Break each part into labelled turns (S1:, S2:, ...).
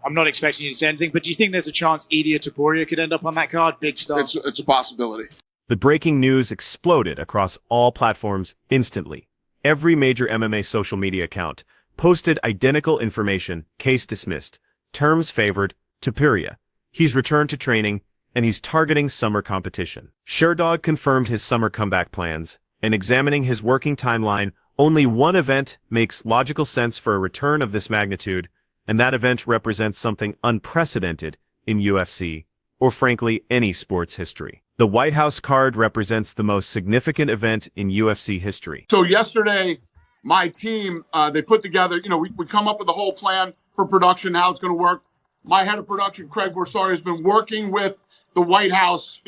S1: I'm not expecting you to say anything, but do you think there's a chance Ilia Topuria could end up on that card? Big star.
S2: It's a possibility.
S3: The breaking news exploded across all platforms instantly. Every major MMA social media account posted identical information, case dismissed, terms favored, Topuria. He's returned to training, and he's targeting summer competition. Sherdog confirmed his summer comeback plans, and examining his working timeline, only one event makes logical sense for a return of this magnitude, and that event represents something unprecedented in UFC, or frankly, any sports history. The White House card represents the most significant event in UFC history.
S2: So yesterday, my team, they put together, we come up with a whole plan for production, how it's going to work. My head of production, Craig Borsari, has been working with the White House,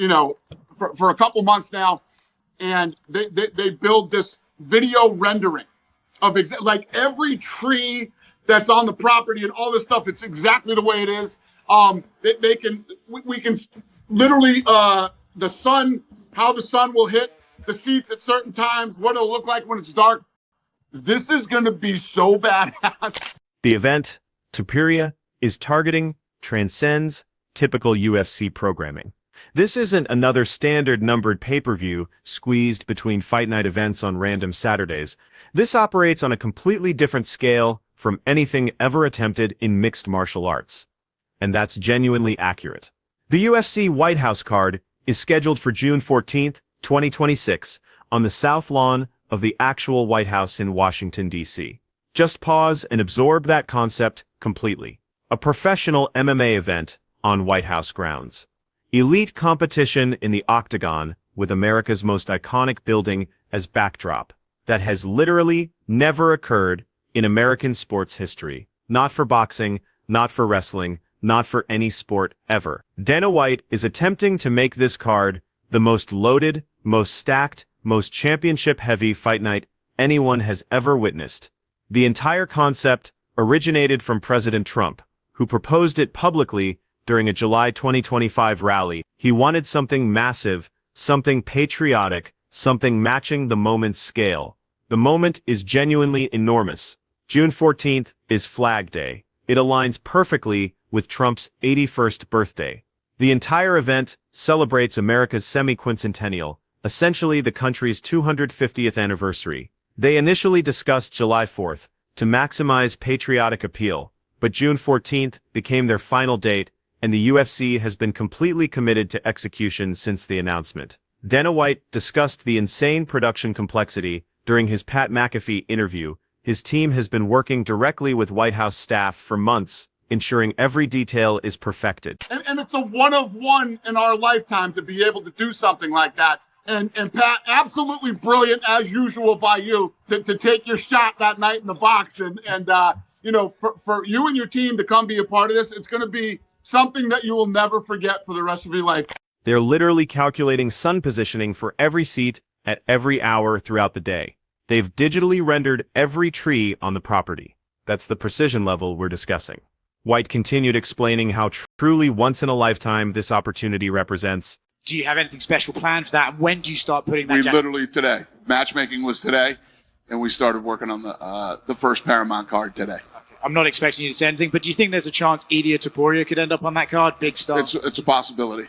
S2: for a couple months now, and they build this video rendering of like every tree that's on the property and all this stuff. It's exactly the way it is. We can literally the sun, how the sun will hit the seats at certain times, what it'll look like when it's dark. This is going to be so badass.
S3: The event, Topuria, is targeting transcends typical UFC programming. This isn't another standard numbered pay-per-view squeezed between fight night events on random Saturdays. This operates on a completely different scale from anything ever attempted in mixed martial arts. And that's genuinely accurate. The UFC White House card is scheduled for June 14th, 2026, on the South Lawn of the actual White House in Washington, D.C. Just pause and absorb that concept completely. A professional MMA event on White House grounds. Elite competition in the octagon with America's most iconic building as backdrop. That has literally never occurred in American sports history. Not for boxing, not for wrestling, not for any sport ever. Dana White is attempting to make this card the most loaded, most stacked, most championship-heavy fight night anyone has ever witnessed. The entire concept originated from President Trump, who proposed it publicly during a July 2025 rally. He wanted something massive, something patriotic, something matching the moment's scale. The moment is genuinely enormous. June 14th is Flag Day. It aligns perfectly with Trump's 81st birthday. The entire event celebrates America's semi-quincentennial, essentially the country's 250th anniversary. They initially discussed July 4th to maximize patriotic appeal, but June 14th became their final date, and the UFC has been completely committed to execution since the announcement. Dana White discussed the insane production complexity during his Pat McAfee interview. His team has been working directly with White House staff for months, ensuring every detail is perfected.
S2: And it's a one-of-one in our lifetime to be able to do something like that. And Pat, absolutely brilliant as usual by you to take your shot that night in the box. And for you and your team to come be a part of this, it's going to be something that you will never forget for the rest of your life.
S3: They're literally calculating sun positioning for every seat at every hour throughout the day. They've digitally rendered every tree on the property. That's the precision level we're discussing. White continued explaining how truly once-in-a-lifetime this opportunity represents.
S1: Do you have anything special planned for that? And when do you start putting that?
S2: We literally today. Matchmaking was today, and we started working on the first Paramount card today.
S1: I'm not expecting you to say anything, but do you think there's a chance Ilia Topuria could end up on that card? Big star.
S2: It's a possibility.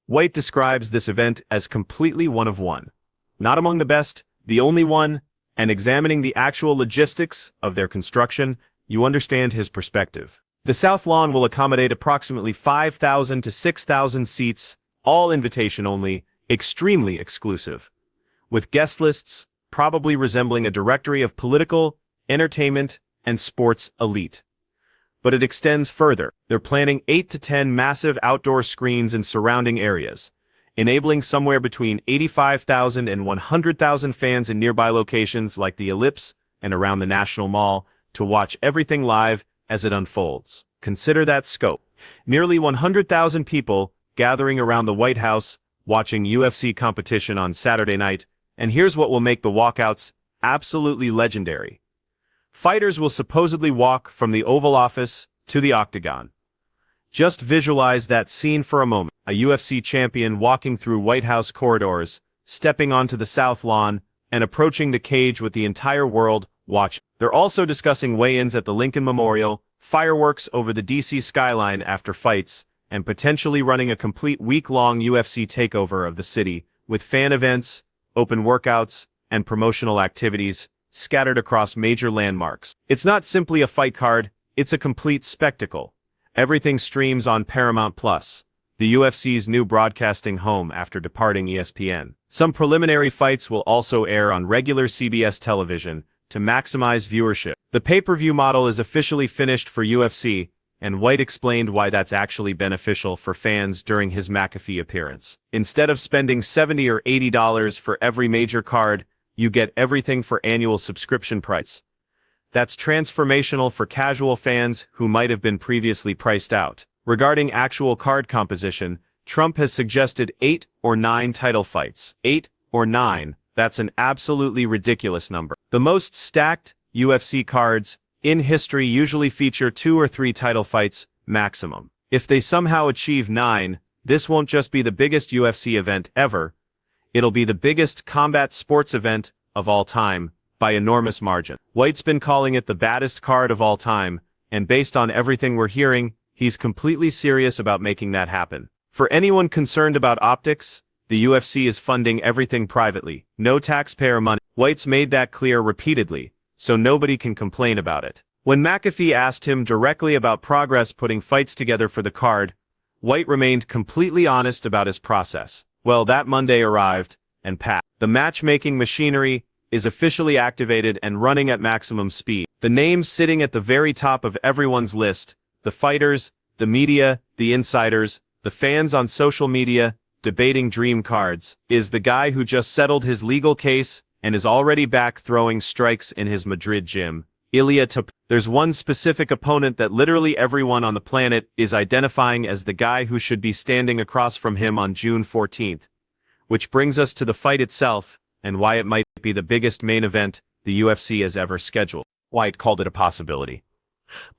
S3: White describes this event as completely one of one. Not among the best, the only one, and examining the actual logistics of their construction, you understand his perspective. The South Lawn will accommodate approximately 5,000 to 6,000 seats, all invitation only, extremely exclusive, with guest lists probably resembling a directory of political, entertainment, and sports elite. But it extends further. They're planning 8 to 10 massive outdoor screens in surrounding areas, enabling somewhere between 85,000 and 100,000 fans in nearby locations like the Ellipse and around the National Mall to watch everything live as it unfolds. Consider that scope. Nearly 100,000 people gathering around the White House watching UFC competition on Saturday night, and here's what will make the walkouts absolutely legendary. Fighters will supposedly walk from the Oval Office to the octagon. Just visualize that scene for a moment. A UFC champion walking through White House corridors, stepping onto the South Lawn, and approaching the cage with the entire world watching. They're also discussing weigh-ins at the Lincoln Memorial, fireworks over the DC skyline after fights, and potentially running a complete week-long UFC takeover of the city, with fan events, open workouts, and promotional activities scattered across major landmarks. It's not simply a fight card, it's a complete spectacle. Everything streams on Paramount+, the UFC's new broadcasting home after departing ESPN. Some preliminary fights will also air on regular CBS television to maximize viewership. The pay-per-view model is officially finished for UFC, and White explained why that's actually beneficial for fans during his McAfee appearance. Instead of spending $70 or $80 for every major card, you get everything for annual subscription price. That's transformational for casual fans who might have been previously priced out. Regarding actual card composition, Trump has suggested 8 or 9 title fights. 8 or 9, that's an absolutely ridiculous number. The most stacked UFC cards in history usually feature 2 or 3 title fights maximum. If they somehow achieve 9, this won't just be the biggest UFC event ever, it'll be the biggest combat sports event of all time, by enormous margin. White's been calling it the baddest card of all time, and based on everything we're hearing, he's completely serious about making that happen. For anyone concerned about optics, the UFC is funding everything privately, no taxpayer money. White's made that clear repeatedly, so nobody can complain about it. When McAfee asked him directly about progress putting fights together for the card, White remained completely honest about his process. Well, that Monday arrived, and pat. The matchmaking machinery is officially activated and running at maximum speed. The names sitting at the very top of everyone's list, the fighters, the media, the insiders, the fans on social media, debating dream cards, is the guy who just settled his legal case and is already back throwing strikes in his Madrid gym, Ilia Topuria. There's one specific opponent that literally everyone on the planet is identifying as the guy who should be standing across from him on June 14th. Which brings us to the fight itself, and why it might be the biggest main event the UFC has ever scheduled. White called it a possibility.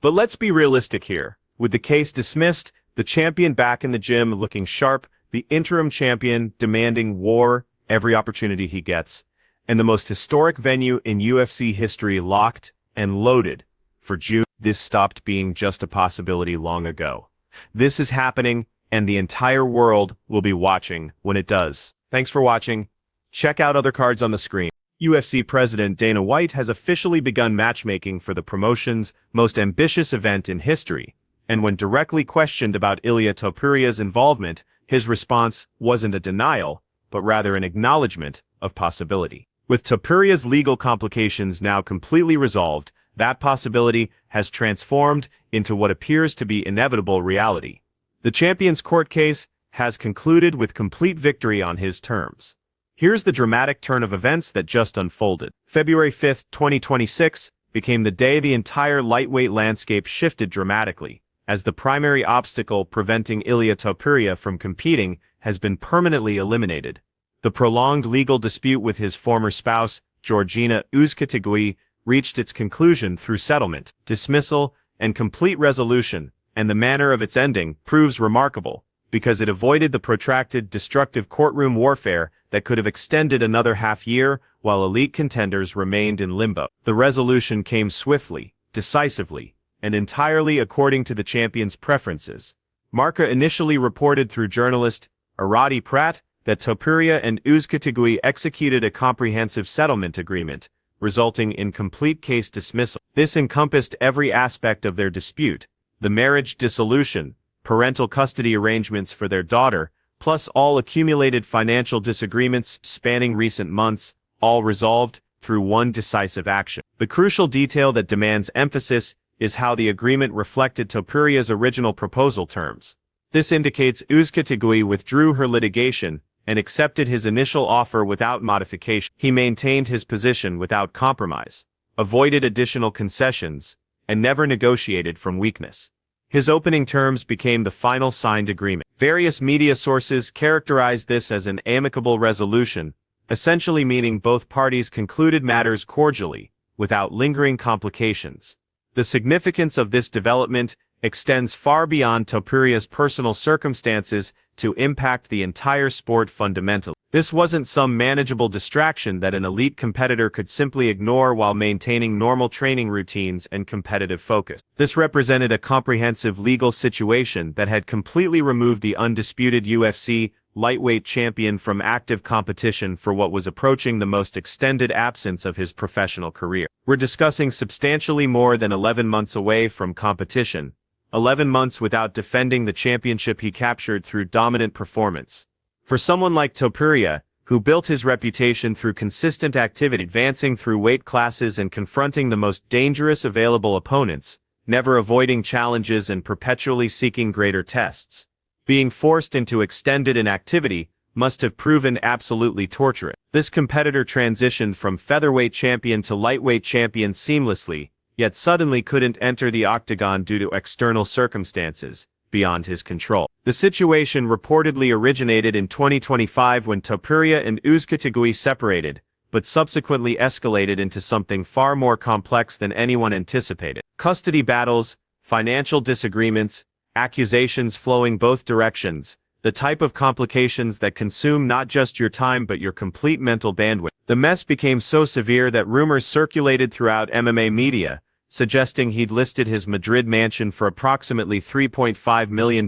S3: But let's be realistic here. With the case dismissed, the champion back in the gym looking sharp, the interim champion demanding war every opportunity he gets, and the most historic venue in UFC history locked and loaded for June, this stopped being just a possibility long ago. This is happening, and the entire world will be watching when it does. Thanks for watching. Check out other cards on the screen. UFC President Dana White has officially begun matchmaking for the promotion's most ambitious event in history, and when directly questioned about Ilia Topuria's involvement, his response wasn't a denial, but rather an acknowledgement of possibility. With Topuria's legal complications now completely resolved, that possibility has transformed into what appears to be inevitable reality. The champion's court case has concluded with complete victory on his terms. Here's the dramatic turn of events that just unfolded. February 5, 2026, became the day the entire lightweight landscape shifted dramatically, as the primary obstacle preventing Ilia Topuria from competing has been permanently eliminated. The prolonged legal dispute with his former spouse, Georgina Uzcategui, reached its conclusion through settlement, dismissal, and complete resolution, and the manner of its ending proves remarkable, because it avoided the protracted, destructive courtroom warfare that could have extended another half-year while elite contenders remained in limbo. The resolution came swiftly, decisively, and entirely according to the champion's preferences. Marca initially reported through journalist Arati Pratt that Topuria and Uzcategui executed a comprehensive settlement agreement, resulting in complete case dismissal. This encompassed every aspect of their dispute: the marriage dissolution, parental custody arrangements for their daughter, plus all accumulated financial disagreements spanning recent months, all resolved through one decisive action. The crucial detail that demands emphasis is how the agreement reflected Topuria's original proposal terms. This indicates Uzcategui withdrew her litigation and accepted his initial offer without modification. He maintained his position without compromise, avoided additional concessions, and never negotiated from weakness. His opening terms became the final signed agreement. Various media sources characterized this as an amicable resolution, essentially meaning both parties concluded matters cordially, without lingering complications. The significance of this development extends far beyond Topuria's personal circumstances to impact the entire sport fundamentally. This wasn't some manageable distraction that an elite competitor could simply ignore while maintaining normal training routines and competitive focus. This represented a comprehensive legal situation that had completely removed the undisputed UFC lightweight champion from active competition for what was approaching the most extended absence of his professional career. We're discussing substantially more than 11 months away from competition, 11 months without defending the championship he captured through dominant performance. For someone like Topuria, who built his reputation through consistent activity, advancing through weight classes and confronting the most dangerous available opponents, never avoiding challenges and perpetually seeking greater tests, being forced into extended inactivity must have proven absolutely torturous. This competitor transitioned from featherweight champion to lightweight champion seamlessly, yet suddenly couldn't enter the octagon due to external circumstances beyond his control. The situation reportedly originated in 2025 when Topuria and Uzcategui separated, but subsequently escalated into something far more complex than anyone anticipated. Custody battles, financial disagreements, accusations flowing both directions, the type of complications that consume not just your time but your complete mental bandwidth. The mess became so severe that rumors circulated throughout MMA media, suggesting he'd listed his Madrid mansion for approximately $3.5 million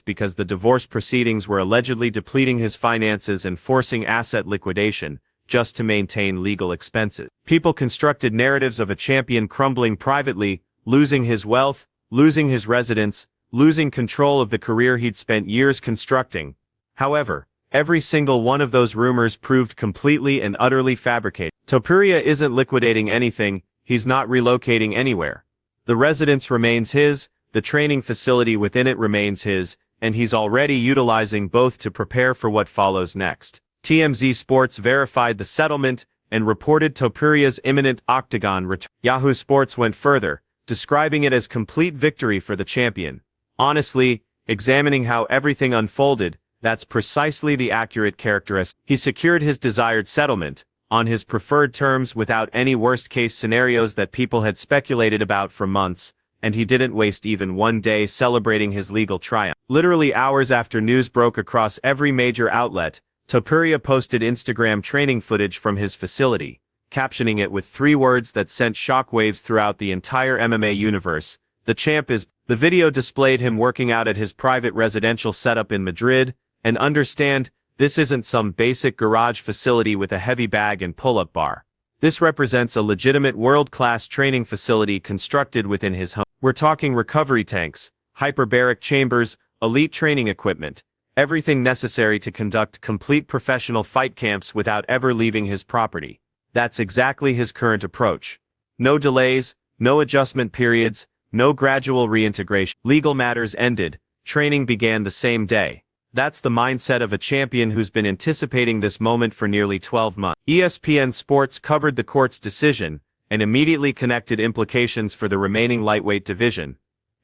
S3: because the divorce proceedings were allegedly depleting his finances and forcing asset liquidation, just to maintain legal expenses. People constructed narratives of a champion crumbling privately, losing his wealth, losing his residence, losing control of the career he'd spent years constructing. However, every single one of those rumors proved completely and utterly fabricated. Topuria isn't liquidating anything. He's not relocating anywhere. The residence remains his, the training facility within it remains his, and he's already utilizing both to prepare for what follows next. TMZ Sports verified the settlement and reported Topuria's imminent octagon return. Yahoo Sports went further, describing it as complete victory for the champion. Honestly, examining how everything unfolded, that's precisely the accurate characteristic. He secured his desired settlement, on his preferred terms without any worst-case scenarios that people had speculated about for months, and he didn't waste even one day celebrating his legal triumph. Literally hours after news broke across every major outlet, Topuria posted Instagram training footage from his facility, captioning it with 3 words that sent shockwaves throughout the entire MMA universe: "The champ is." The video displayed him working out at his private residential setup in Madrid, and understand, this isn't some basic garage facility with a heavy bag and pull-up bar. This represents a legitimate world-class training facility constructed within his home. We're talking recovery tanks, hyperbaric chambers, elite training equipment, everything necessary to conduct complete professional fight camps without ever leaving his property. That's exactly his current approach. No delays, no adjustment periods, no gradual reintegration. Legal matters ended, training began the same day. That's the mindset of a champion who's been anticipating this moment for nearly 12 months. ESPN Sports covered the court's decision, and immediately connected implications for the remaining lightweight division.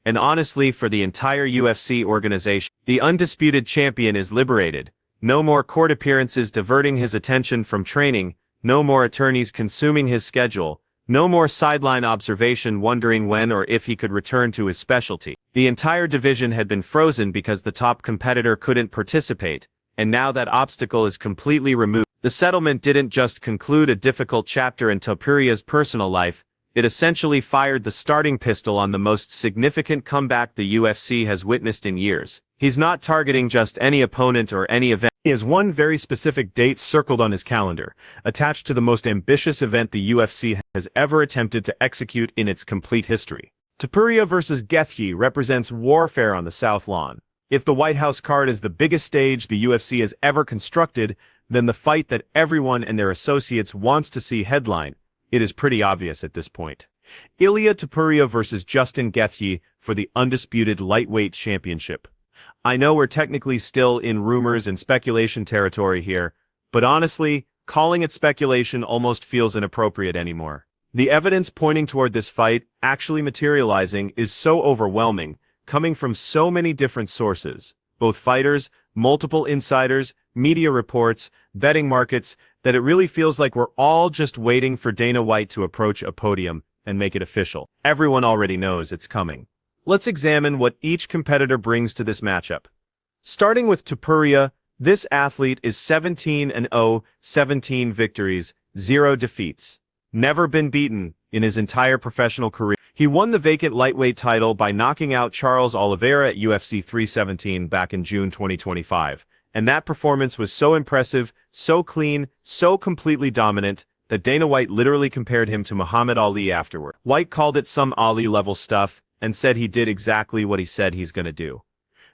S3: And honestly, for the entire UFC organization. The undisputed champion is liberated. No more court appearances diverting his attention from training, no more attorneys consuming his schedule, no more sideline observation wondering when or if he could return to his specialty. The entire division had been frozen because the top competitor couldn't participate, and now that obstacle is completely removed. The settlement didn't just conclude a difficult chapter in Topuria's personal life, it essentially fired the starting pistol on the most significant comeback the UFC has witnessed in years. He's not targeting just any opponent or any event. He has one very specific date circled on his calendar, attached to the most ambitious event the UFC has ever attempted to execute in its complete history. Topuria vs. Gethe represents warfare on the South Lawn. If the White House card is the biggest stage the UFC has ever constructed, then the fight that everyone and their associates wants to see headline, it is pretty obvious at this point. Ilia Topuria vs. Justin Gethe for the undisputed lightweight championship. I know we're technically still in rumors and speculation territory here, but honestly, calling it speculation almost feels inappropriate anymore. The evidence pointing toward this fight actually materializing is so overwhelming, coming from so many different sources, both fighters, multiple insiders, media reports, betting markets, that it really feels like we're all just waiting for Dana White to approach a podium and make it official. Everyone already knows it's coming. Let's examine what each competitor brings to this matchup. Starting with Topuria, This athlete is 17-0, 17 victories, 0 defeats. Never been beaten in his entire professional career. He won the vacant lightweight title by knocking out Charles Oliveira at UFC 317 back in June 2025. And that performance was so impressive, so clean, so completely dominant, that Dana White literally compared him to Muhammad Ali afterward. White called it some Ali-level stuff and said he did exactly what he said he's gonna do.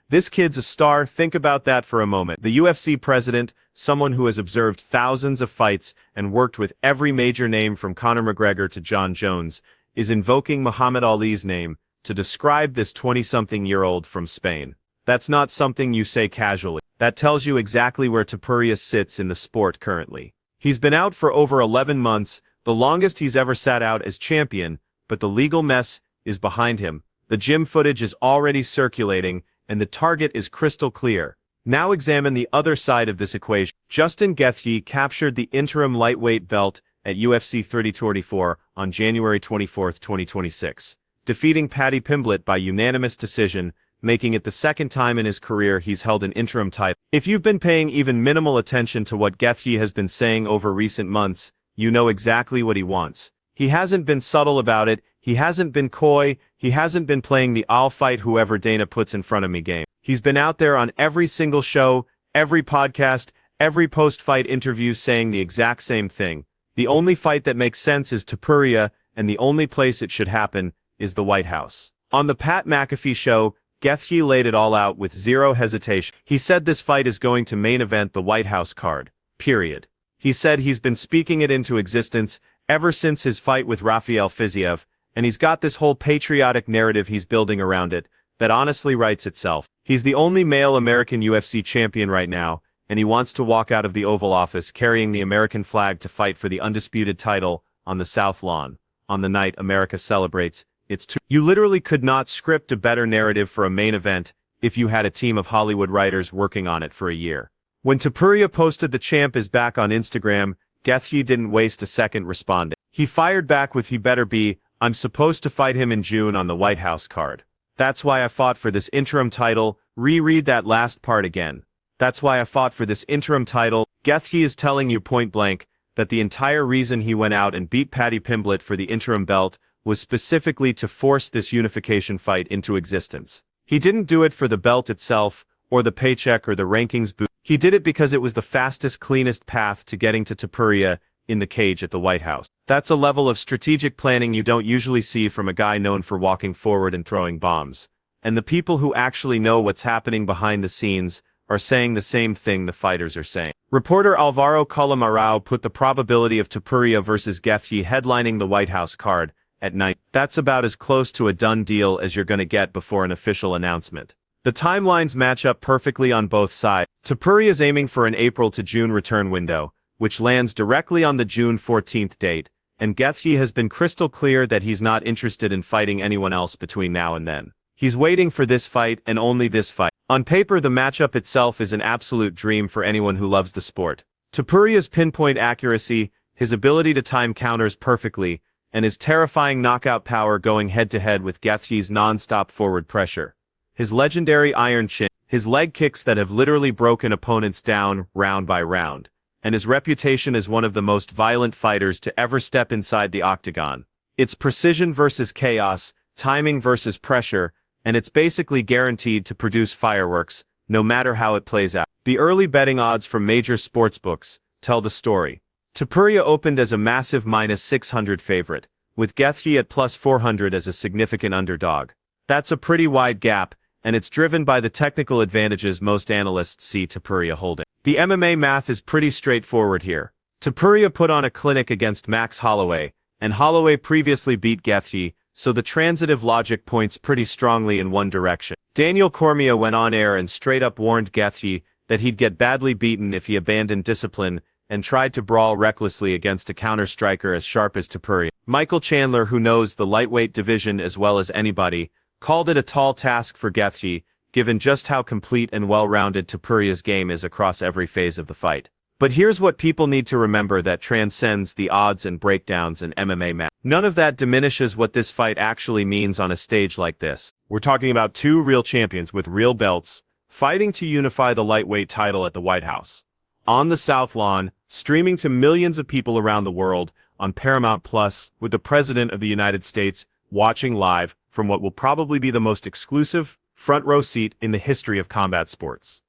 S3: This kid's a star. Think about that for a moment. The UFC president, someone who has observed thousands of fights and worked with every major name from Conor McGregor to John Jones, is invoking Muhammad Ali's name to describe this 20-something-year-old from Spain. That's not something you say casually. That tells you exactly where Topuria sits in the sport currently. He's been out for over 11 months, the longest he's ever sat out as champion, but the legal mess is behind him. The gym footage is already circulating, and the target is crystal clear. Now examine the other side of this equation. Justin Gaethje captured the interim lightweight belt at UFC 3024 on January 24, 2026, defeating Paddy Pimblett by unanimous decision, making it the second time in his career he's held an interim title. If you've been paying even minimal attention to what Gaethje has been saying over recent months, you know exactly what he wants. He hasn't been subtle about it, he hasn't been coy, he hasn't been playing the "I'll fight whoever Dana puts in front of me" game. He's been out there on every single show, every podcast, every post-fight interview saying the exact same thing. The only fight that makes sense is Topuria, and the only place it should happen is the White House. On the Pat McAfee show, Gaethje laid it all out with zero hesitation. He said this fight is going to main event the White House card. Period. He said he's been speaking it into existence ever since his fight with Rafael Fiziev, and he's got this whole patriotic narrative he's building around it that honestly writes itself. He's the only male American UFC champion right now, and he wants to walk out of the Oval Office carrying the American flag to fight for the undisputed title on the South Lawn, on the night America celebrates its You literally could not script a better narrative for a main event if you had a team of Hollywood writers working on it for a year. When Topuria posted "the champ is back" on Instagram, Gaethje didn't waste a second responding. He fired back with "he better be, I'm supposed to fight him in June on the White House card. That's why I fought for this interim title." Reread that last part again. That's why I fought for this interim title. Gaethje is telling you point blank that the entire reason he went out and beat Paddy Pimblett for the interim belt was specifically to force this unification fight into existence. He didn't do it for the belt itself, or the paycheck or the rankings boost. He did it because it was the fastest, cleanest path to getting to Topuria in the cage at the White House. That's a level of strategic planning you don't usually see from a guy known for walking forward and throwing bombs. And the people who actually know what's happening behind the scenes are saying the same thing the fighters are saying. Reporter Alvaro Colamarao put the probability of Topuria versus Gaethje headlining the White House card at 9. That's about as close to a done deal as you're gonna get before an official announcement. The timelines match up perfectly on both sides. Topuria is aiming for an April to June return window, which lands directly on the June 14th date, and Gaethje has been crystal clear that he's not interested in fighting anyone else between now and then. He's waiting for this fight and only this fight. On paper, the matchup itself is an absolute dream for anyone who loves the sport. Topuria's pinpoint accuracy, his ability to time counters perfectly, and his terrifying knockout power going head-to-head with Gaethje's non-stop forward pressure. His legendary iron chin, his leg kicks that have literally broken opponents down round by round, and his reputation as one of the most violent fighters to ever step inside the octagon. It's precision versus chaos, timing versus pressure, and it's basically guaranteed to produce fireworks, no matter how it plays out. The early betting odds from major sportsbooks tell the story. Topuria opened as a massive -600 favorite, with Gaethje at +400 as a significant underdog. That's a pretty wide gap, and it's driven by the technical advantages most analysts see Topuria holding. The MMA math is pretty straightforward here. Topuria put on a clinic against Max Holloway, and Holloway previously beat Gaethje, so the transitive logic points pretty strongly in one direction. Daniel Cormier went on air and straight up warned Gaethje that he'd get badly beaten if he abandoned discipline and tried to brawl recklessly against a counter-striker as sharp as Topuria. Michael Chandler, who knows the lightweight division as well as anybody, called it a tall task for Gaethje, given just how complete and well-rounded Topuria's game is across every phase of the fight. But here's what people need to remember that transcends the odds and breakdowns in MMA math. None of that diminishes what this fight actually means on a stage like this. We're talking about two real champions with real belts, fighting to unify the lightweight title at the White House. On the South Lawn, streaming to millions of people around the world on Paramount Plus, with the President of the United States watching live from what will probably be the most exclusive front row seat in the history of combat sports.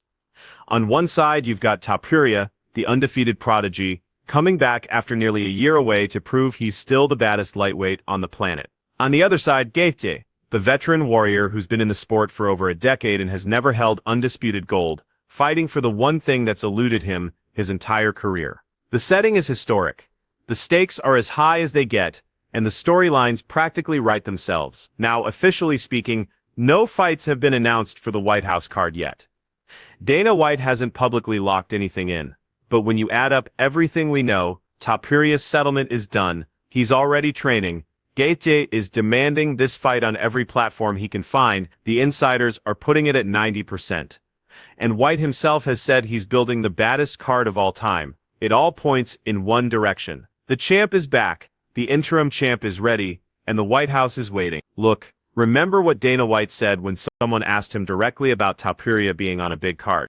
S3: On one side, you've got Topuria, the undefeated prodigy, coming back after nearly a year away to prove he's still the baddest lightweight on the planet. On the other side, Gaethje, the veteran warrior who's been in the sport for over a decade and has never held undisputed gold, fighting for the one thing that's eluded him his entire career. The setting is historic. The stakes are as high as they get, and the storylines practically write themselves. Now, officially speaking, no fights have been announced for the White House card yet. Dana White hasn't publicly locked anything in, but when you add up everything we know, Topuria's settlement is done, he's already training, Gaethje is demanding this fight on every platform he can find, the insiders are putting it at 90%. And White himself has said he's building the baddest card of all time. It all points in one direction. The champ is back, the interim champ is ready, and the White House is waiting. Look, remember what Dana White said when someone asked him directly about Topuria being on a big card.